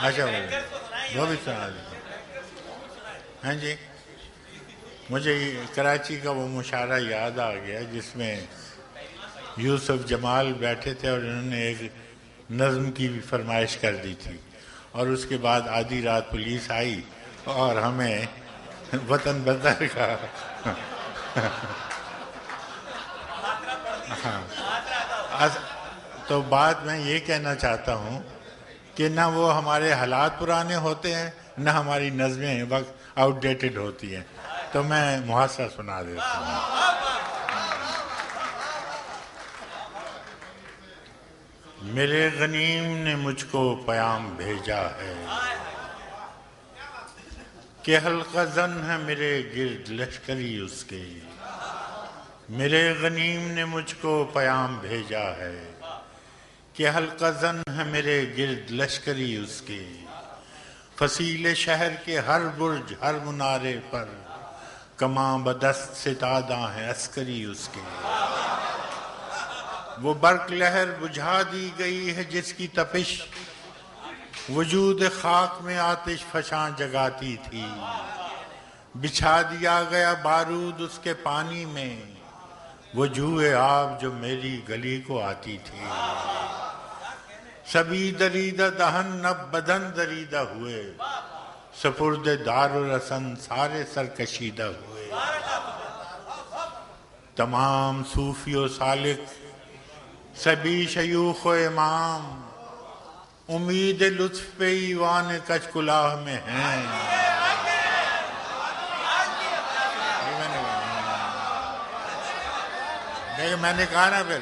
اچھا وہ بھی سنا دیجیے. ہاں جی، مجھے کراچی کا وہ مشاعرہ یاد آ گیا جس میں یوسف جمال بیٹھے تھے اور انہوں نے ایک نظم کی بھی فرمائش کر دی تھی، اور اس کے بعد آدھی رات پولیس آئی اور ہمیں وطن بدر کا تو بات میں یہ کہنا چاہتا ہوں کہ نہ وہ ہمارے حالات پرانے ہوتے ہیں، نہ ہماری نظمیں وقت آؤٹ ڈیٹڈ ہوتی ہیں. تو میں محاصرہ سنا دیتا ہوں. میرے غنیم نے مجھ کو پیام بھیجا ہے کہ حلقہ زن ہے میرے گرد لشکری اس کے. میرے غنیم نے مجھ کو پیام بھیجا ہے کہ حلقہ زن ہے میرے گرد لشکری اس کے. فصیل شہر کے ہر برج ہر منارے پر کماں بدست ستادہ ہیں عسکری اس کے. وہ برق لہر بجھا دی گئی ہے جس کی تپش وجود خاک میں آتش فشاں جگاتی تھی. بچھا دیا گیا بارود اس کے پانی میں وہ جوئے آب جو میری گلی کو آتی تھی. سبھی دریدہ دہن نب بدن دریدہ ہوئے سپرد دار و رسن سارے سرکشیدہ ہوئے. تمام صوفی و سالک سبھی شیوخ و امام امید لطف پہ ایوان کچ کلاہ میں ہیں. میں نے کہا نا پھر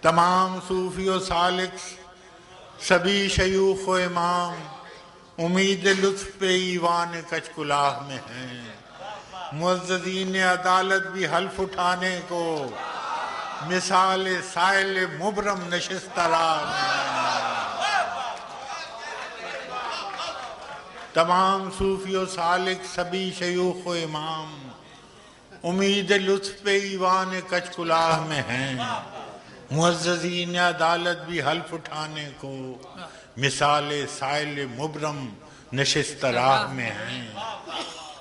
تمام صوفی و سالک سبھی شیوخ و امام امید لطف پہ ایوان کچ کلاہ میں ہیں. معززین عدالت بھی حلف اٹھانے کو مثال سائل مبرم نشستہ راہ میں. تمام صوفی و سالک سبھی شیوخ و امام امید لطف پہ ایوان کچ کلاہ میں ہیں. معززین عدالت بھی حلف اٹھانے کو مثال سائل مبرم نشستہ راہ میں ہیں.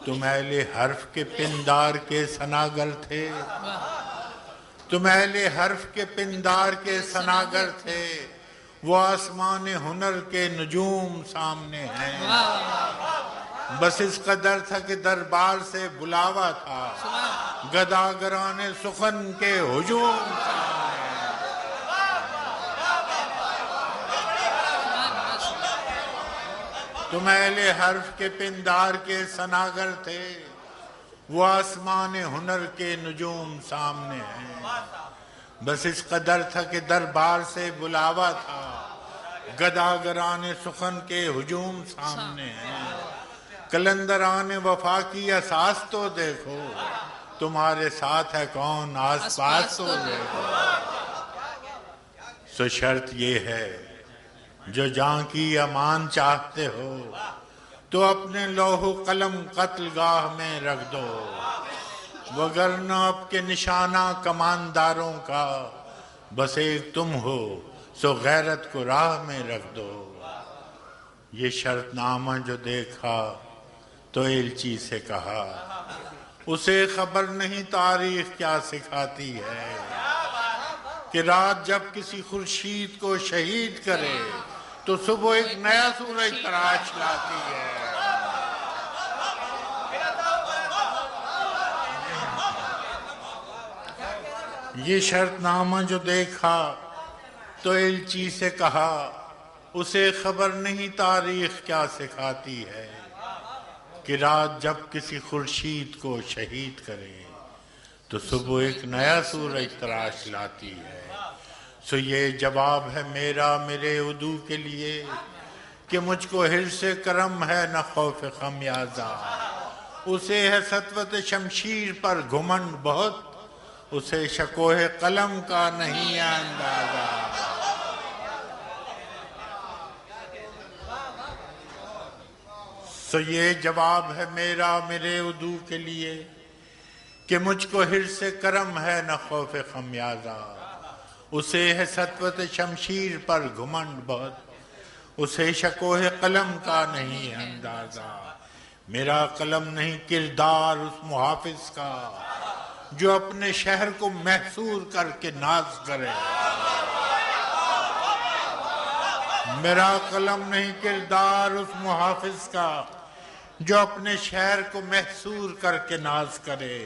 تم اہل حرف کے پندار کے ثناگر تھے تم اہل حرف کے پندار کے ثناگر تھے وہ آسمان ہنر کے نجوم سامنے ہیں. بس اس قدر تھا کہ دربار سے بلاوا تھا گداگران سخن کے ہجوم سامنے. تم اہل حرف کے پندار کے ثناگر تھے وہ آسمان ہنر کے نجوم سامنے ہیں. بس اس قدر تھا کہ دربار سے بلاوا تھا گداگران سخن کے ہجوم سامنے ہیں. کلندران وفا کی اساس تو دیکھو تمہارے ساتھ ہے کون آس پاس تو دیکھو. سو شرط یہ ہے جو جان کی امان چاہتے ہو تو اپنے لوح و قلم قتل گاہ میں رکھ دو وگرنہ اب کے نشانہ کمانداروں کا بس ایک تم ہو سو غیرت کو راہ میں رکھ دو. یہ شرط نامہ جو دیکھا تو ایلچی سے کہا اسے خبر نہیں تاریخ کیا سکھاتی ہے کہ رات جب کسی خورشید کو شہید کرے تو صبح ایک نیا سورج تراش لاتی ہے. یہ شرط نامہ جو دیکھا تو ایلچی سے کہا اسے خبر نہیں تاریخ کیا سکھاتی ہے کہ رات جب کسی خورشید کو شہید کرے تو صبح ایک نیا سورج تراش لاتی ہے. سو یہ جواب ہے میرا میرے عدو کے لیے کہ مجھ کو حرص کرم ہے نہ خوف خمیازہ. اسے ہے سطوت شمشیر پر گھمنڈ بہت اسے شکوہ قلم کا نہیں اندازہ. سو یہ جواب ہے میرا میرے عدو کے لیے کہ مجھ کو حرص کرم ہے نہ خوف خمیازہ. اسے ہے سطوت شمشیر پر گھمنڈ بہت، اسے شکوہ قلم کا نہیں اندازہ، میرا قلم نہیں کردار اس محافظ کا جو اپنے شہر کو محصور کر کے ناز کرے، میرا قلم نہیں کردار اس محافظ کا جو اپنے شہر کو محصور کر کے ناز کرے،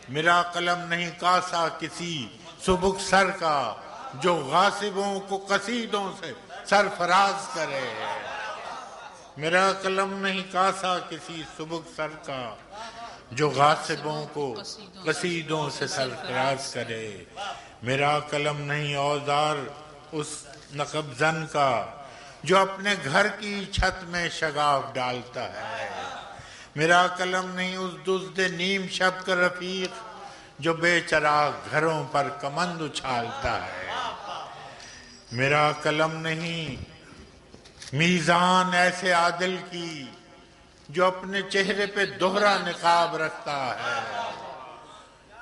میرا قلم نہیں کاسا کسی سبک سر کا جو غاصبوں کو قصیدوں سے سرفراز کرے، میرا قلم نہیں کاسا کسی سبک سر کا جو غاصبوں کو قصیدوں سے سرفراز کرے، میرا قلم نہیں اوزار اس نقب زن کا جو اپنے گھر کی چھت میں شگاف ڈالتا ہے، میرا قلم نہیں اس دزد نیم شب کا رفیق جو بے چراغ گھروں پر کمند اچھالتا ہے، میرا قلم نہیں میزان ایسے عادل کی جو اپنے چہرے پہ دوہرا نقاب رکھتا ہے،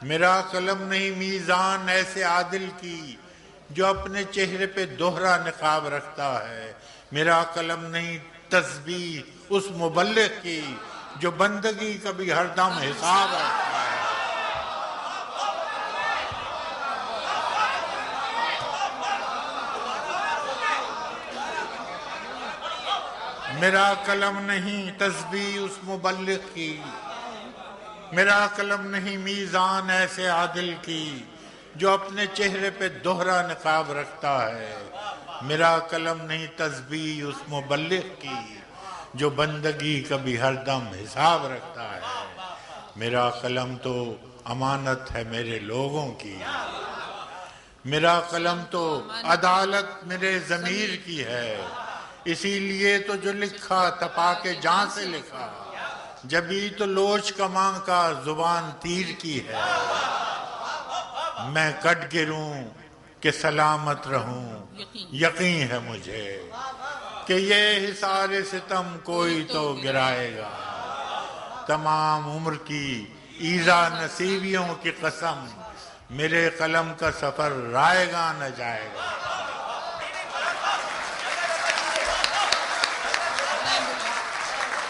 میرا قلم نہیں میزان ایسے عادل کی جو اپنے چہرے پہ دوہرا نقاب رکھتا ہے، میرا قلم نہیں تسبیح اس مبلغ کی جو بندگی کا بھی ہر دم حساب رکھتا ہے، میرا قلم نہیں تسبیح اس مبلغ کی، میرا قلم نہیں میزان ایسے عادل کی جو اپنے چہرے پہ دوہرا نقاب رکھتا ہے، میرا قلم نہیں تسبیح اس مبلغ کی جو بندگی کا بھی ہر دم حساب رکھتا ہے، میرا قلم تو امانت ہے میرے لوگوں کی، میرا قلم تو عدالت میرے ضمیر کی ہے، اسی لیے تو جو لکھا تپا کے جان سے لکھا، جبھی تو لوچ کماں کا زبان تیر کی ہے، میں کٹ گروں کہ سلامت رہوں، یقین ہے مجھے کہ یہ حصار ستم کوئی تو گرائے گا، تمام عمر کی ایذا نصیبیوں کی قسم میرے قلم کا سفر رائے گا نہ جائے گا۔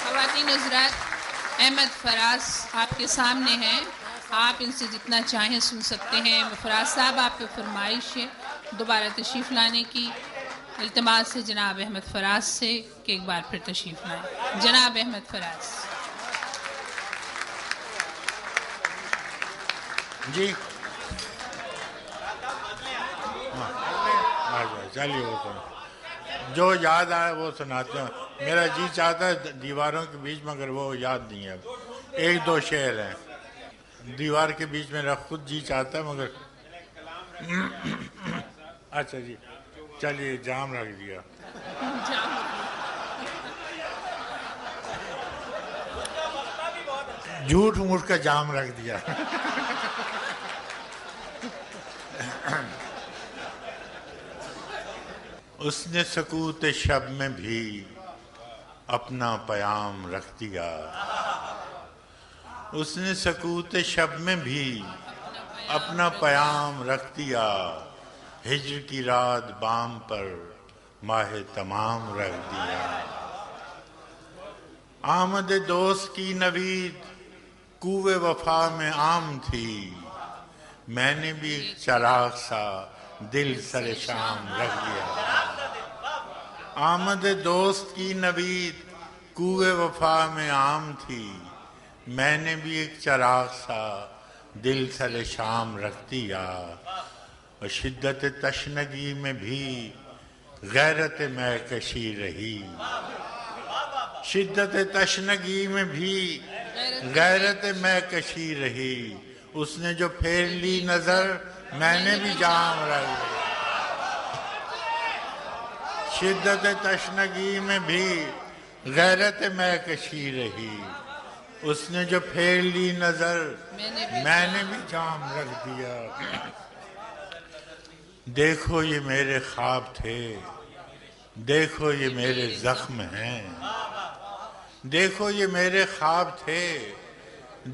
خواتین حضرات، احمد فراز آپ کے سامنے ہیں، آپ ان سے جتنا چاہیں سن سکتے ہیں۔ فراز صاحب، آپ پہ فرمائش ہے دوبارہ تشریف لانے کی، التماس ہے جناب احمد فراز سے کہ ایک بار پھر تشریف لائیں۔ جناب احمد فراز جی چلیے، وہ تو جو یاد آئے وہ سناتے ہیں، میرا جی چاہتا ہے دیواروں کے بیچ میں، مگر وہ یاد نہیں ہے، ایک دو شعر ہیں دیوار کے بیچ میں، خود جی چاہتا ہے مگر اچھا جی چلیے، جام رکھ دیا، جھوٹ موٹ کا جام رکھ دیا۔ اس نے سکوت شب میں بھی اپنا پیام رکھ دیا، اس نے سکوت شب میں بھی اپنا پیام رکھ دیا، ہجر کی رات بام پر ماہ تمام رکھ دیا، آمد دوست کی نوید کوہ وفا میں عام تھی، میں نے بھی ایک چراغ سا دل سر شام رکھ دیا، آمد دوست کی نوید کوہ وفا میں عام تھی، میں نے بھی ایک چراغ سا دل سر شام رکھ دیا، اور شدت تشنگی میں بھی غیرت میں کشی رہی، شدت تشنگی میں بھی غیرت میں کشی رہی، اس نے جو پھیر لی نظر میں نے بھی جام رکھ دیا، شدت تشنگی میں بھی غیرت میں کشی رہی، اس نے جو پھیر لی نظر میں نے بھی جام رکھ دیا، دیکھو یہ میرے خواب تھے، دیکھو یہ میرے زخم ہیں، دیکھو یہ میرے خواب تھے،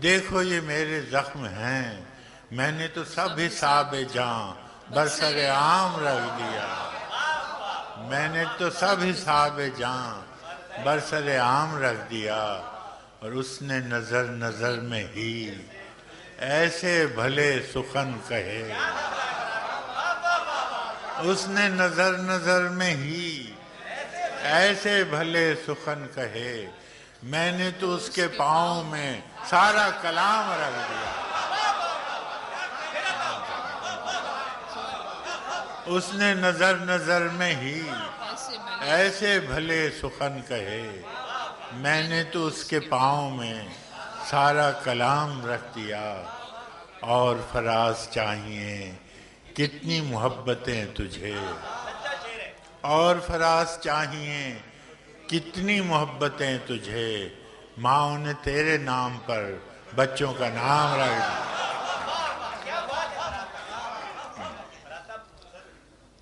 دیکھو یہ میرے زخم ہیں، میں نے تو سب حساب جاں برسر عام رکھ دیا، میں نے تو سب حساب جاں برسر عام رکھ دیا، اور اس نے نظر نظر میں ہی ایسے بھلے سخن کہے، اس نے نظر نظر میں ہی ایسے بھلے سخن کہے، میں نے تو اس کے پاؤں میں سارا کلام رکھ دیا، اس نے نظر نظر میں ہی ایسے بھلے سخن کہے، میں نے تو اس کے پاؤں میں سارا کلام رکھ دیا، اور فراز چاہیے کتنی محبتیں تجھے، اور فراز چاہیے کتنی محبتیں تجھے، ماں نے تیرے نام پر بچوں کا نام رکھ دیا۔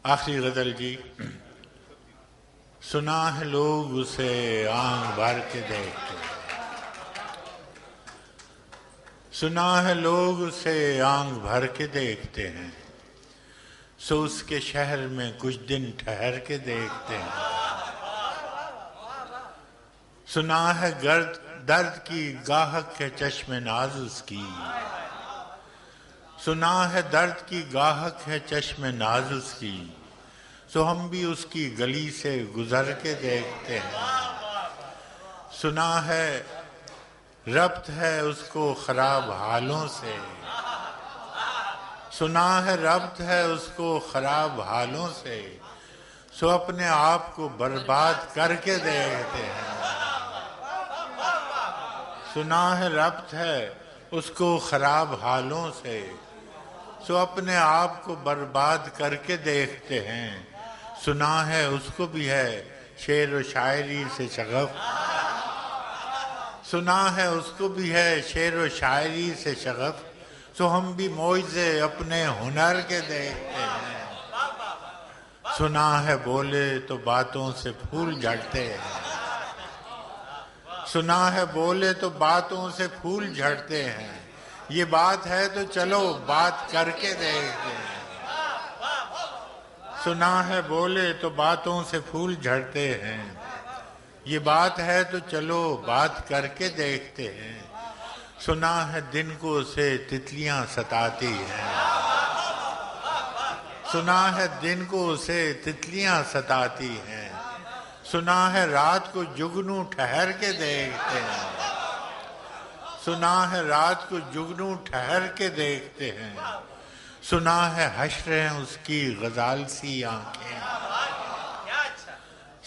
آخری غزل جی، سنا ہے لوگ اسے آنکھ بھر کے دیکھتے ہیں، سنا ہے لوگ اسے آنکھ بھر کے دیکھتے ہیں، سو اس کے شہر میں کچھ دن ٹھہر کے دیکھتے ہیں، سنا ہے درد کی گاہک ہے چشم ناز اس کی، سنا ہے درد کی گاہک ہے چشم ناز اس کی، سو ہم بھی اس کی گلی سے گزر کے دیکھتے ہیں، سنا ہے ربط ہے اس کو خراب حالوں سے، سنا ہے ربط ہے اس کو خراب حالوں سے، سو اپنے آپ کو برباد کر کے دیکھتے ہیں، سنا ہے ربط ہے اس کو خراب حالوں سے، سو اپنے آپ کو برباد کر کے دیکھتے ہیں، سنا ہے اس کو بھی ہے شعر و شاعری سے شغف، سنا ہے اس کو بھی ہے شعر و شاعری سے شغف، سو ہم بھی معجزے اپنے ہنر کے دیکھتے ہیں، سنا ہے بولے تو باتوں سے پھول جھڑتے ہیں، سنا ہے بولے تو باتوں سے پھول جھڑتے ہیں، یہ بات ہے تو چلو بات کر کے دیکھتے ہیں، سنا ہے بولے تو باتوں سے پھول جھڑتے ہیں، یہ بات ہے تو چلو بات کر کے دیکھتے ہیں، سنا ہے دن کو اسے تتلیاں ستاتی ہیں، سنا ہے دن کو اسے تتلیاں ستاتی ہیں، سنا ہے رات کو جگنو ٹھہر کے دیکھتے ہیں، سنا ہے رات کو جگنو ٹھہر کے دیکھتے ہیں، سنا ہے حشر ہیں اس کی غزال سی آنکھیں،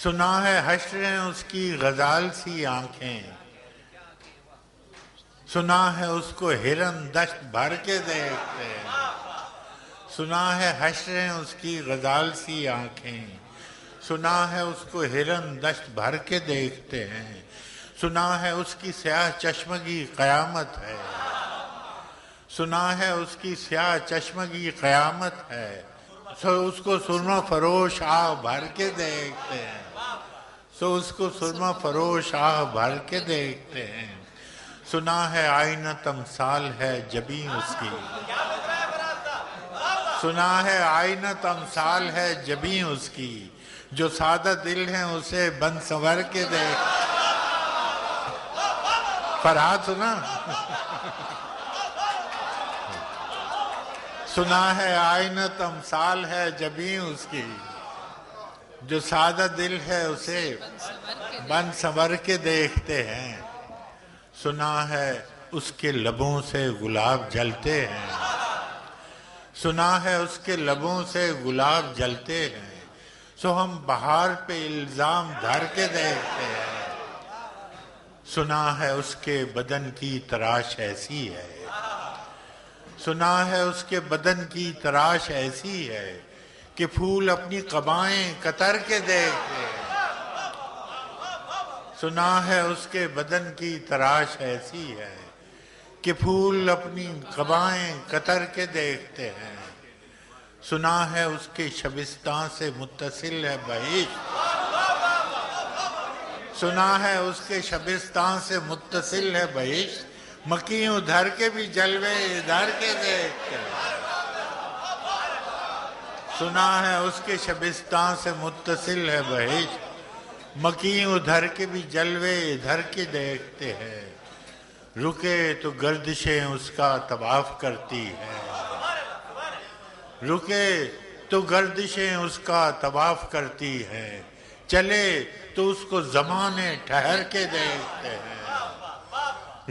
سنا ہے حشر ہیں اس کی غزال سی آنکھیں، سنا ہے اس کو ہرن دشت بھر کے دیکھتے ہیں، سنا ہے حشر ہیں اس کی غزال سی آنکھیں، سنا ہے اس کو ہرن دشت بھر کے دیکھتے ہیں، سنا ہے اس کی سیاہ چشمگی قیامت ہے، سنا ہے اس کی سیاہ چشمگی قیامت ہے، سو اس کو سرما فروش آہ بھر کے دیکھتے ہیں، سو اس کو سرما فروش آہ بھر کے دیکھتے ہیں، سنا ہے آئینہ تمثال ہے جبیں اس کی، سنا ہے آئینہ تمثال ہے جبیں اس کی، جو سادہ دل ہیں اسے بن سنور کے دیکھتے ہیں، فرحات سنا؟ سنا ہے آئینہ تمثال ہے جبیں اس کی، جو سادہ دل ہے اسے بن سنور کے دیکھتے ہیں، سنا ہے اس کے لبوں سے گلاب جلتے ہیں، سنا ہے اس کے لبوں سے گلاب جلتے ہیں، سو ہم بہار پہ الزام دھر کے دیکھتے ہیں، سنا ہے اس کے بدن کی تراش ایسی ہے، سنا ہے اس کے بدن کی تراش ایسی ہے کہ پھول اپنی قبائیں کتر کے دیکھتے ہیں، سنا ہے اس کے بدن کی تراش ایسی ہے کہ پھول اپنی قبائیں کتر کے دیکھتے ہیں، سنا ہے اس کے شبستان سے متصل ہے بہشت، سنا ہے اس کے شبستان سے متصل ہے بہشت، مکیوں دھر کے بھی جلوے ادھر کے دیکھتے ہیں، سنا ہے اس کے شبستان سے متصل ہے بہشت، مکیں ادھر کے بھی جلوے ادھر کے دیکھتے ہیں، رکے تو گردشیں اس کا طواف کرتی ہے، رکے تو گردشیں اس کا طواف کرتی ہے، چلے تو اس کو زمانے ٹھہر کے دیکھتے ہیں،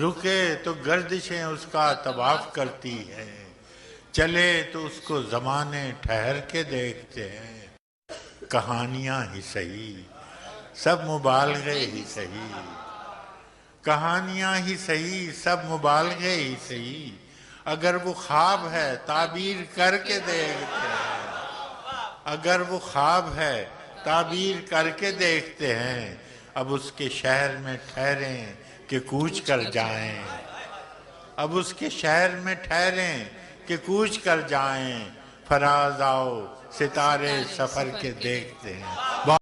رکے تو گردشیں اس کا طواف کرتی ہے، چلے تو اس کو زمانے ٹھہر کے دیکھتے ہیں، کہانیاں ہی صحیح سب مبالغے ہی صحیح، کہانیاں ہی صحیح سب مبالغے ہی صحیح، اگر وہ خواب ہے تعبیر کر کے دیکھتے ہیں، اگر وہ خواب ہے تعبیر کر کے دیکھتے ہیں، اب اس کے شہر میں ٹھہریں کہ کوچ کر جائیں، اب اس کے شہر میں ٹھہریں کہ کوچ کر جائیں، فراز آؤ ستارے سفر کے دیکھتے ہیں۔